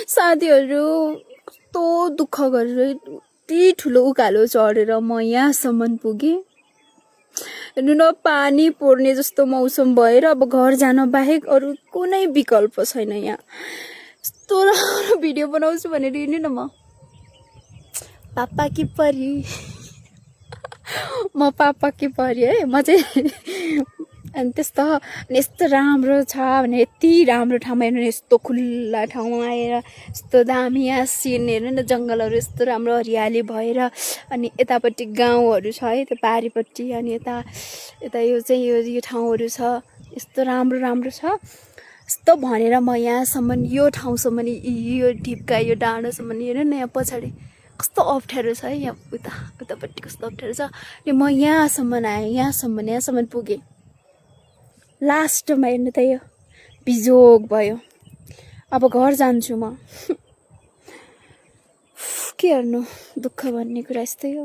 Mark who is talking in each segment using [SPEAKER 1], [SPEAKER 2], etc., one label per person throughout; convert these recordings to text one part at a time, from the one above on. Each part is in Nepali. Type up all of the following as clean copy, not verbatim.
[SPEAKER 1] साथीहरू कस्तो दुःख गरेर यति ठुलो उकालो चढेर म यहाँसम्म पुगेँ। हेर्नु न, पानी पर्ने जस्तो मौसम भएर अब घर जान बाहेक अरू कुनै विकल्प छैन। यहाँ यस्तो राम्रो भिडियो बनाउँछु भनेर हिँड्नु न म पापा कि परी म पापा कि परी है म चाहिँ। अनि त्यस्तो यस्तो राम्रो छ भने यति राम्रो ठाउँमा हेर्नु, यस्तो खुल्ला ठाउँमा आएर यस्तो दामी यहाँ सिन हेर्नु न, जङ्गलहरू यस्तो राम्रो हरियाली भएर, अनि यतापट्टि गाउँहरू छ है, त्यो पारिपट्टि, अनि यता यो चाहिँ यो ठाउँहरू छ, यस्तो राम्रो राम्रो छ। यस्तो भनेर म यहाँसम्म, यो ठाउँसम्म, यो ढिप्का, यो डाँडोसम्म हेर्नु न, यहाँ पछाडि कस्तो अप्ठ्यारो छ है, यहाँ उतापट्टि कस्तो अप्ठ्यारो छ। अनि म यहाँसम्म आएँ, यहाँसम्म पुगेँ। लास्टमा हेर्नु त, यो बिजोग भयो। अब घर जान्छु म। के गर्नु, दुःख भन्ने कुरा यस्तै हो।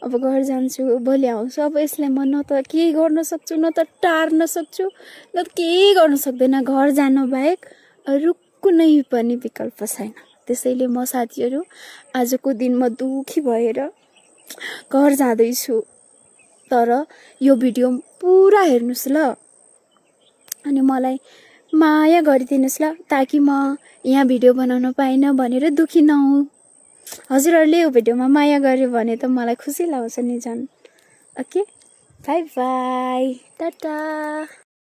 [SPEAKER 1] अब घर जान्छु, भोलि आउँछु। अब यसलाई म न त केही गर्न सक्छु, न त टार्न सक्छु, न त केही गर्न सक्दैन। घर जानु बाहेक अरू कुनै पनि विकल्प छैन। त्यसैले म साथीहरू आजको दिन म दुखी भएर घर जाँदैछु। तर यो भिडियो पुरा हेर्नुस् ल, अनि मलाई माया गरिदिनुस् ल, ताकि म यहाँ भिडियो बनाउन पाइनँ भनेर दुखी नहुँ। हजुरहरूले यो भिडियोमा माया गर्यो भने त मलाई खुसी लाग्छ नि झन्। Okay, by by, Tata.